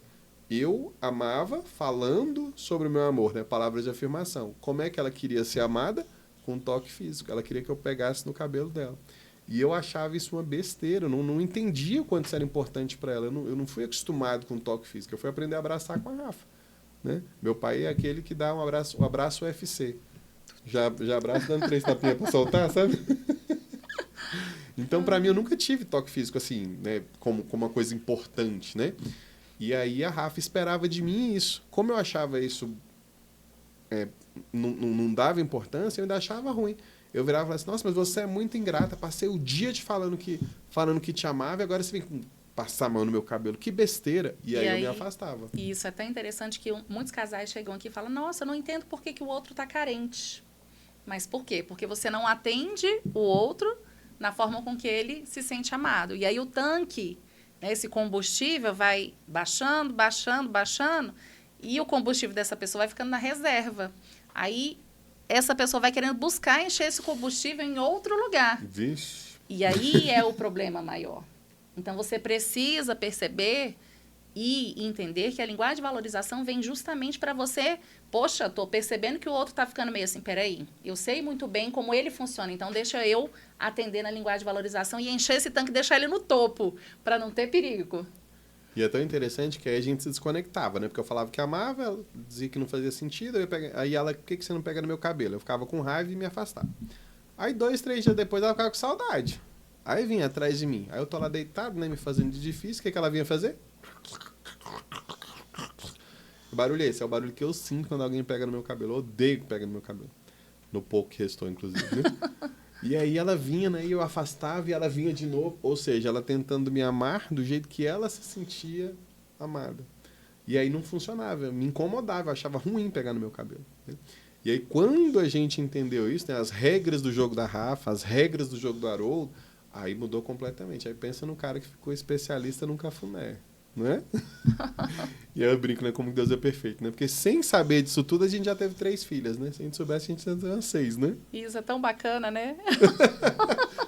Eu amava falando sobre o meu amor, né? Palavras de afirmação. Como é que ela queria ser amada? Com um toque físico. Ela queria que eu pegasse no cabelo dela. E eu achava isso uma besteira. Eu não entendia o quanto isso era importante para ela. Eu não fui acostumado com toque físico. Eu fui aprender a abraçar com a Rafa, né? Meu pai é aquele que dá um abraço UFC. Já abraço dando 3 tapinhas para soltar, sabe? Então, para mim, eu nunca tive toque físico assim, né? Como uma coisa importante, né? E aí a Rafa esperava de mim isso. Como eu achava isso não dava importância, eu ainda achava ruim. Eu virava e falava assim, nossa, mas você é muito ingrata, passei o dia te falando que te amava e agora você vem passar a mão no meu cabelo. Que besteira. E aí eu me afastava. E isso é tão interessante que muitos casais chegam aqui e falam, nossa, eu não entendo por que o outro está carente. Mas por quê? Porque você não atende o outro na forma com que ele se sente amado. E aí o tanque, né, esse combustível vai baixando, baixando, baixando, e o combustível dessa pessoa vai ficando na reserva. Aí essa pessoa vai querendo buscar encher esse combustível em outro lugar. Vixe. E aí é o problema maior. Então, você precisa perceber e entender que a linguagem de valorização vem justamente para você, poxa, estou percebendo que o outro está ficando meio assim, peraí, eu sei muito bem como ele funciona, então deixa eu atender na linguagem de valorização e encher esse tanque e deixar ele no topo, para não ter perigo. E é tão interessante que aí a gente se desconectava, né? Porque eu falava que amava, ela dizia que não fazia sentido, aí ela, por que você não pega no meu cabelo? Eu ficava com raiva e me afastava. Aí 2, 3 dias depois ela ficava com saudade. Aí vinha atrás de mim. Aí eu tô lá deitado, né? Me fazendo de difícil. O que ela vinha fazer? O barulho é esse, é o barulho que eu sinto quando alguém pega no meu cabelo. Eu odeio que pega no meu cabelo. No pouco que restou, inclusive, né? E aí ela vinha, né? E eu afastava e ela vinha de novo. Ou seja, ela tentando me amar do jeito que ela se sentia amada. E aí não funcionava, me incomodava, eu achava ruim pegar no meu cabelo, né? E aí quando a gente entendeu isso, né? As regras do jogo da Rafa, as regras do jogo do Haroldo, aí mudou completamente. Aí pensa no cara que ficou especialista num cafuné, não é? E aí eu brinco, né? Como Deus é perfeito, né? Porque sem saber disso tudo, a gente já teve 3 filhas, né? Se a gente soubesse, a gente já teve 6, né? Isso é tão bacana, né?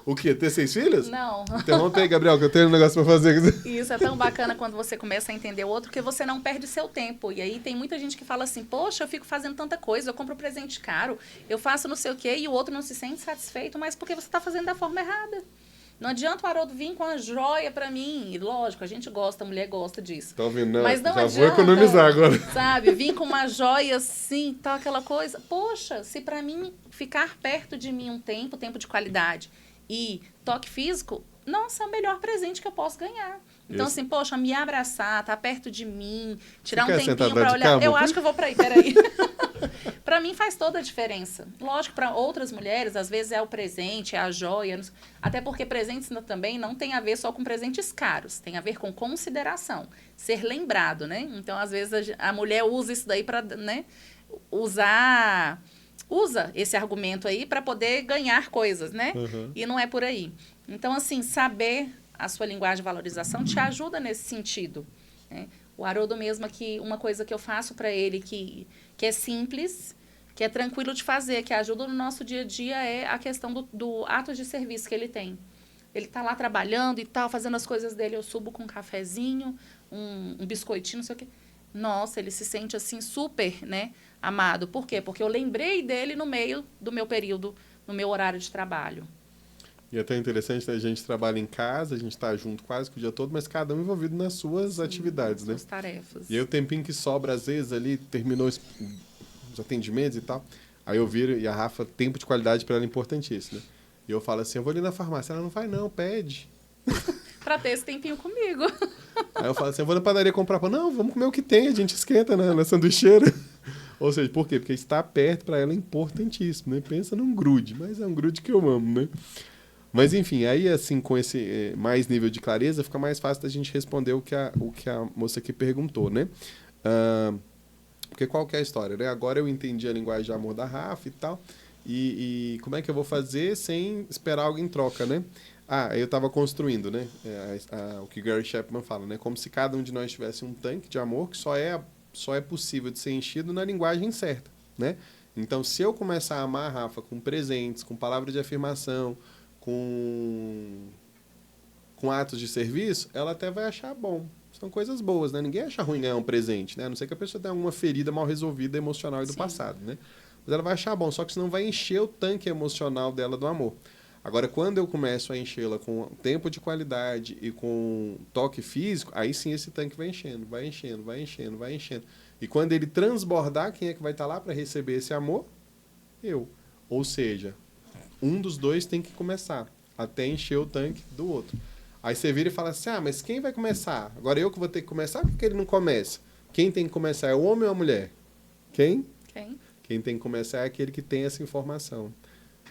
O quê? Ter 6 filhas? Não. Interrompe aí, Gabriel, que eu tenho um negócio pra fazer. Isso é tão bacana quando você começa a entender o outro, que você não perde seu tempo. E aí tem muita gente que fala assim, poxa, eu fico fazendo tanta coisa, eu compro presente caro, eu faço não sei o quê, e o outro não se sente satisfeito, mas porque você está fazendo da forma errada. Não adianta o Haroldo vir com a joia pra mim. E lógico, a gente gosta, a mulher gosta disso. Tá ouvindo? Não, mas não já adianta, vou economizar agora. Sabe, vir com uma joia assim, tal, aquela coisa. Poxa, se pra mim ficar perto de mim um tempo de qualidade e toque físico, nossa, é o melhor presente que eu posso ganhar. Então, Isso. assim, poxa, me abraçar, tá perto de mim, tirar Você um quer sentar tempinho atrás pra de olhar. cá, Eu amor? acho que eu vou pra aí, peraí. Pra mim faz toda a diferença. Lógico, para outras mulheres, às vezes é o presente, é a joia. Até porque presentes também não tem a ver só com presentes caros. Tem a ver com consideração. Ser lembrado, né? Então, às vezes, a mulher usa isso daí para, né, usa esse argumento aí para poder ganhar coisas, né? Uhum. E não é por aí. Então, assim, saber a sua linguagem de valorização te ajuda nesse sentido, né? O Haroldo mesmo aqui, uma coisa que eu faço para ele que é simples, que é tranquilo de fazer, que ajuda no nosso dia a dia, é a questão do ato de serviço que ele tem. Ele tá lá trabalhando e tal, fazendo as coisas dele, eu subo com um cafezinho, um biscoitinho, não sei o quê. Nossa, ele se sente assim super, né, amado. Por quê? Porque eu lembrei dele no meio do meu período, no meu horário de trabalho. E é até interessante, né? A gente trabalha em casa, a gente tá junto quase que o dia todo, mas cada um envolvido nas suas atividades, né? Suas tarefas. E aí o tempinho que sobra, às vezes, ali, terminou os atendimentos e tal, aí eu viro, e a Rafa, tempo de qualidade para ela é importantíssimo, né? E eu falo assim, eu vou ali na farmácia. Ela não vai não, pede. Pra ter esse tempinho comigo. Aí eu falo assim, eu vou na padaria comprar pão. Não, vamos comer o que tem, a gente esquenta na sanduicheira. Ou seja, por quê? Porque estar perto para ela é importantíssimo, né? Pensa num grude, mas é um grude que eu amo, né? Mas, enfim, aí, assim, com esse mais nível de clareza, fica mais fácil da gente responder o que a moça aqui perguntou, né? Porque qual que é a história, né? Agora eu entendi a linguagem de amor da Rafa e tal, e como é que eu vou fazer sem esperar algo em troca, né? Eu estava construindo, né? O que Gary Chapman fala, né? Como se cada um de nós tivesse um tanque de amor que só é possível de ser enchido na linguagem certa, né? Então, se eu começar a amar a Rafa com presentes, com palavras de afirmação, com atos de serviço, ela até vai achar bom. São coisas boas, né? Ninguém acha ruim ganhar um presente, né? A não ser que a pessoa tenha alguma ferida mal resolvida emocional e do passado, né? Mas ela vai achar bom, só que senão vai encher o tanque emocional dela do amor. Agora, quando eu começo a enchê-la com tempo de qualidade e com toque físico, aí sim esse tanque vai enchendo, vai enchendo, vai enchendo, vai enchendo. E quando ele transbordar, quem é que vai estar lá para receber esse amor? Eu. Ou seja, um dos dois tem que começar, até encher o tanque do outro. Aí você vira e fala assim, mas quem vai começar? Agora eu que vou ter que começar, por que ele não começa? Quem tem que começar é o homem ou a mulher? Quem? Quem tem que começar é aquele que tem essa informação.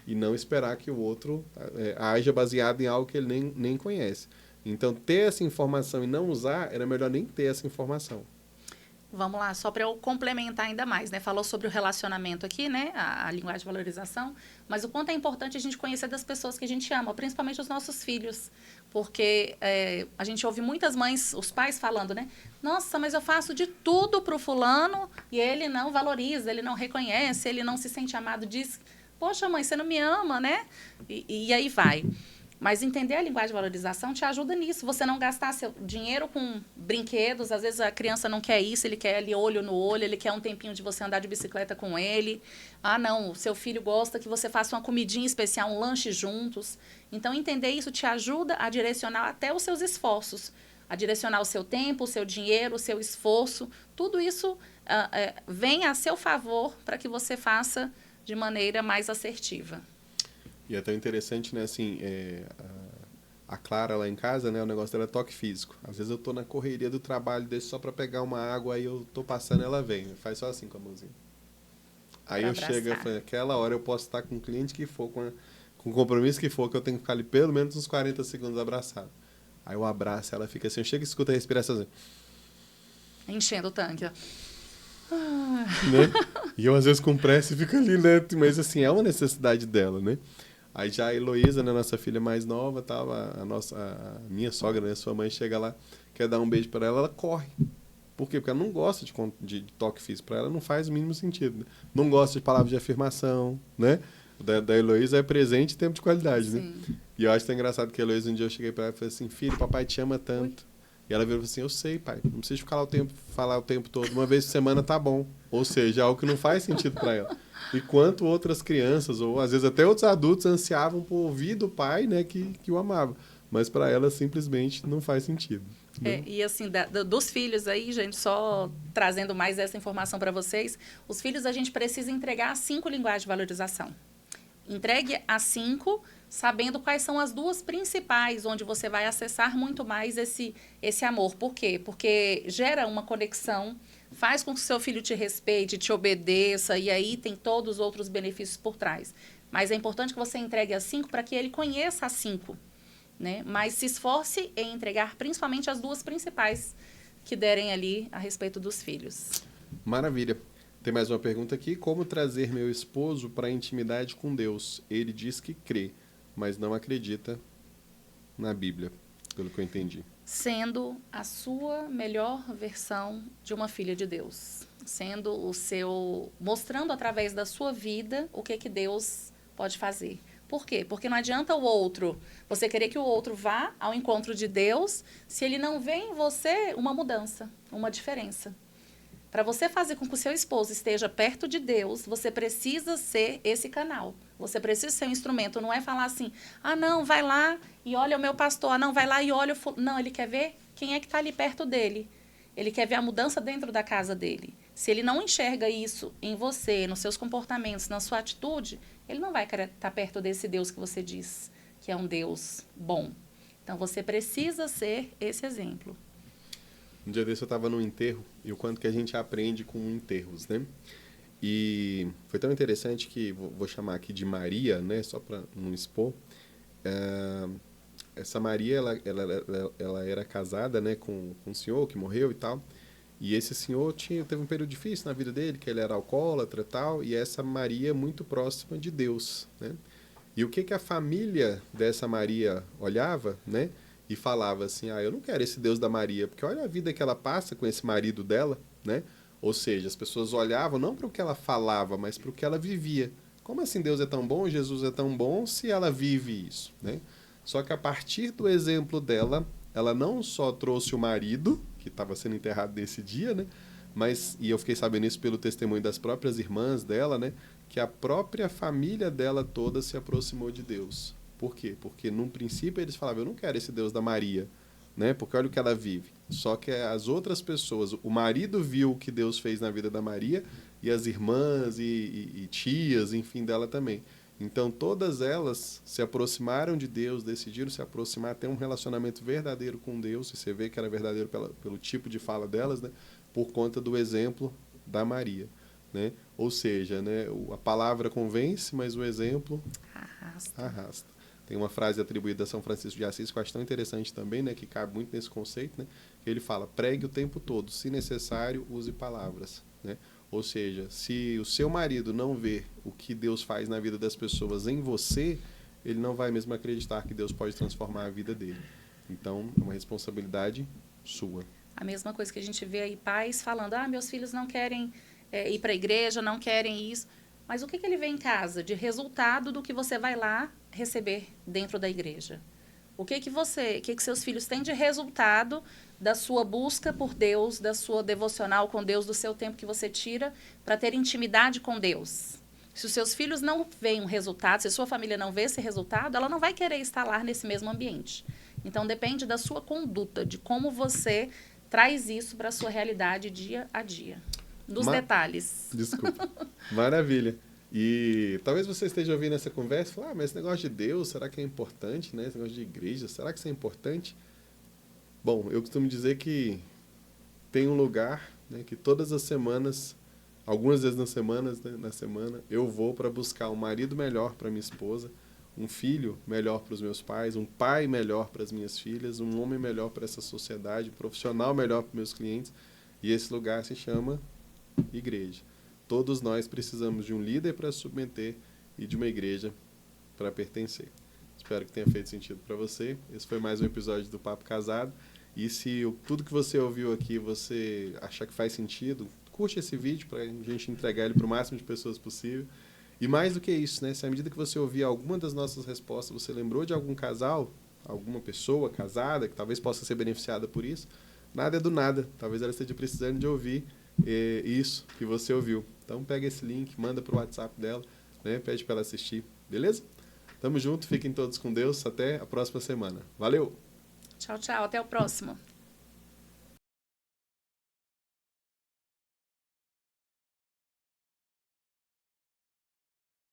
E não esperar que o outro haja baseado em algo que ele nem conhece. Então, ter essa informação e não usar, era melhor nem ter essa informação. Vamos lá, só para eu complementar ainda mais, né? Falou sobre o relacionamento aqui, né? A linguagem de valorização, mas o quanto é importante a gente conhecer das pessoas que a gente ama, principalmente os nossos filhos, porque a gente ouve muitas mães, os pais falando, né? Nossa, mas eu faço de tudo pro fulano e ele não valoriza, ele não reconhece, ele não se sente amado, diz, poxa mãe, você não me ama, né? E aí vai. Mas entender a linguagem de valorização te ajuda nisso. Você não gastar seu dinheiro com brinquedos. Às vezes a criança não quer isso, ele quer ali olho no olho, ele quer um tempinho de você andar de bicicleta com ele. Ah, não, o seu filho gosta que você faça uma comidinha especial, um lanche juntos. Então, entender isso te ajuda a direcionar até os seus esforços. A direcionar o seu tempo, o seu dinheiro, o seu esforço. Tudo isso vem a seu favor para que você faça de maneira mais assertiva. E é tão interessante, né, assim, a Clara lá em casa, né, o negócio dela é toque físico. Às vezes eu tô na correria do trabalho desse só para pegar uma água, aí eu tô passando, ela vem, faz só assim com a mãozinha. Aí eu chego e falo, aquela hora eu posso estar com o cliente que for, com o compromisso que for, que eu tenho que ficar ali pelo menos uns 40 segundos abraçado. Aí eu abraço, ela fica assim, eu chego e escuto a respiração assim. Enchendo o tanque, ó. Né? E eu às vezes com pressa e fico ali, né? Mas assim, é uma necessidade dela, né? Aí já a Heloísa, né, nossa filha mais nova, tava, a minha sogra, né, sua mãe chega lá, quer dar um beijo para ela corre. Por quê? Porque ela não gosta de toque físico. Para ela não faz o mínimo sentido. Né? Não gosta de palavras de afirmação, né? Da Heloísa é presente e tempo de qualidade, né? E eu acho tão engraçado que a Heloísa, um dia eu cheguei para ela e falei assim, filho, papai te ama tanto. E ela virou assim, eu sei, pai, não precisa falar o tempo todo, uma vez por semana tá bom. Ou seja, algo que não faz sentido para ela. Enquanto outras crianças, ou às vezes até outros adultos, ansiavam por ouvir do pai, né, que o amava. Mas para ela simplesmente não faz sentido. E assim, dos filhos aí, gente, só trazendo mais essa informação para vocês, os filhos a gente precisa entregar 5 linguagens de valorização. Entregue as 5, sabendo quais são as 2 principais, onde você vai acessar muito mais esse amor. Por quê? Porque gera uma conexão, faz com que o seu filho te respeite, te obedeça, e aí tem todos os outros benefícios por trás. Mas é importante que você entregue as 5 para que ele conheça as 5. Né? Mas se esforce em entregar principalmente as 2 principais que derem ali a respeito dos filhos. Maravilha. Tem mais uma pergunta aqui. Como trazer meu esposo para a intimidade com Deus? Ele diz que crê, mas não acredita na Bíblia, pelo que eu entendi. Sendo a sua melhor versão de uma filha de Deus. Sendo mostrando através da sua vida o que Deus pode fazer. Por quê? Porque não adianta você querer que o outro vá ao encontro de Deus se ele não vê em você uma mudança, uma diferença. Para você fazer com que o seu esposo esteja perto de Deus, você precisa ser esse canal. Você precisa ser um instrumento. Não é falar assim, não, vai lá e olha o meu pastor. Não, vai lá e olha o... Não, ele quer ver quem é que está ali perto dele. Ele quer ver a mudança dentro da casa dele. Se ele não enxerga isso em você, nos seus comportamentos, na sua atitude, ele não vai querer estar perto desse Deus que você diz que é um Deus bom. Então, você precisa ser esse exemplo. Um dia desse eu estava num enterro, e o quanto que a gente aprende com enterros, né? E foi tão interessante que, vou chamar aqui de Maria, né? Só para não expor. Essa Maria, ela era casada, né, com um senhor que morreu e tal. E esse senhor teve um período difícil na vida dele, que ele era alcoólatra e tal, e essa Maria muito próxima de Deus, né? E o que a família dessa Maria olhava, né? E falava assim, eu não quero esse Deus da Maria, porque olha a vida que ela passa com esse marido dela, né? Ou seja, as pessoas olhavam não para o que ela falava, mas para o que ela vivia. Como assim Deus é tão bom, Jesus é tão bom, se ela vive isso, né? Só que a partir do exemplo dela, ela não só trouxe o marido, que estava sendo enterrado nesse dia, né? E eu fiquei sabendo isso pelo testemunho das próprias irmãs dela, né? Que a própria família dela toda se aproximou de Deus. Por quê? Porque, num princípio, eles falavam, eu não quero esse Deus da Maria, né? Porque olha o que ela vive. Só que as outras pessoas, o marido viu o que Deus fez na vida da Maria, e as irmãs e tias, enfim, dela também. Então, todas elas se aproximaram de Deus, decidiram se aproximar, ter um relacionamento verdadeiro com Deus, e você vê que era verdadeiro pelo tipo de fala delas, né? Por conta do exemplo da Maria. Né? Ou seja, né, a palavra convence, mas o exemplo arrasta. Tem uma frase atribuída a São Francisco de Assis que eu acho tão interessante também, né, que cabe muito nesse conceito, né, que ele fala: pregue o tempo todo, se necessário, use palavras, né? Ou seja, se o seu marido não vê o que Deus faz na vida das pessoas em você, ele não vai mesmo acreditar que Deus pode transformar a vida dele. Então, é uma responsabilidade sua. A mesma coisa que a gente vê aí, pais falando: meus filhos não querem ir para a igreja, não querem isso. Mas o que ele vê em casa de resultado do que você vai lá receber dentro da igreja? O que seus filhos têm de resultado da sua busca por Deus, da sua devocional com Deus, do seu tempo que você tira para ter intimidade com Deus? Se os seus filhos não veem um resultado, se a sua família não vê esse resultado, ela não vai querer estar lá nesse mesmo ambiente. Então, depende da sua conduta, de como você traz isso para a sua realidade dia a dia. Nos detalhes. Desculpa. Maravilha. E talvez você esteja ouvindo essa conversa e fale: mas esse negócio de Deus, será que é importante, né? Esse negócio de igreja, será que isso é importante? Bom, eu costumo dizer que tem um lugar, né, que todas as semanas, algumas vezes na semana, eu vou para buscar um marido melhor para minha esposa, um filho melhor para os meus pais, um pai melhor para as minhas filhas, um homem melhor para essa sociedade, um profissional melhor para meus clientes. E esse lugar se chama igreja. Todos nós precisamos de um líder para submeter e de uma igreja para pertencer. Espero que tenha feito sentido para você. Esse foi mais um episódio do Papo Casado. E se tudo que você ouviu aqui você achar que faz sentido, curte esse vídeo para a gente entregar ele para o máximo de pessoas possível. E mais do que isso, né? Se à medida que você ouvir alguma das nossas respostas, você lembrou de algum casal, alguma pessoa casada que talvez possa ser beneficiada por isso, nada é do nada. Talvez ela esteja precisando de ouvir isso que você ouviu. Então pega esse link, manda para o WhatsApp dela, né? Pede para ela assistir, beleza? Tamo junto, fiquem todos com Deus, até a próxima semana. Valeu! Tchau, tchau, até o próximo.